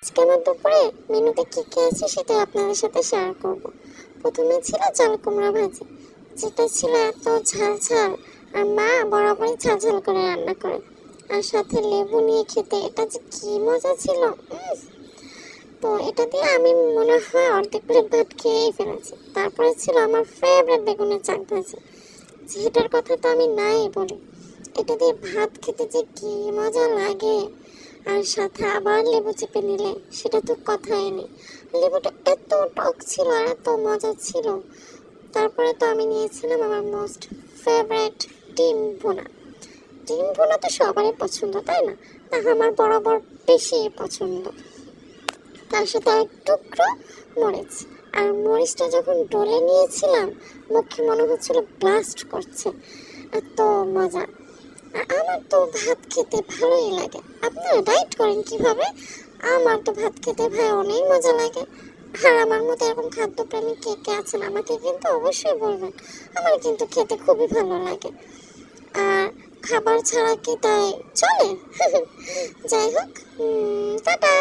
আজকে আমার দুপুরে মেনুতে কি কি আছে সেটা আপনাদের সাথে শেয়ার করব। প্রথমে ছিল চাল কুমড়া ভাজি, যেটা ছিল এত ঝাল ঝাল, আর মা বরাবরই ঝাল ঝাল করে রান্না করে, আর সাথে লেবু নিয়ে খেতে এটা যে কি মজা ছিল। তো এটা দিয়ে আমি মনে হয় অর্ধেক প্লেট ভাত খেয়েই ফেলেছি। তারপরে ছিল আমার ফেভারিট বেগুনের চাক ভাজি, যেটার কথা তো আমি নাই বলি। এটা দিয়ে ভাত খেতে যে কি মজা লাগে, আর সাথে আবার লেবু চেপে নিলে সেটা তো কথাই নেই। লেবুটা এত টক ছিল আর এত মজা ছিল। তারপরে তো আমি নিয়েছিলাম আমার মোস্ট ফেভারিট ডিম ভুনা। ডিম ভুনা তো সবারই পছন্দ, তাই না? তা আমার বরাবর বেশি পছন্দ। তার সাথে এক টুকরো মরিচ, আর মরিচটা যখন ডলে নিয়েছিলাম মুখে মনে হচ্ছিল ব্লাস্ট করছে, এত মজা। আর আমার তো ভাত খেতে ভালোই লাগে। আপনারা ডায়েট করেন কিভাবে? আমার তো ভাত খেতে ভাই অনেক মজা লাগে। আর আমার মতো এরকম খাদ্যপ্রেমী কে কে আছেন আমাকে কিন্তু অবশ্যই বলবেন। আমার কিন্তু খেতে খুবই ভালো লাগে। আর খাবার ছাড়া কি তাই চলে? যাই হোক, টাটা।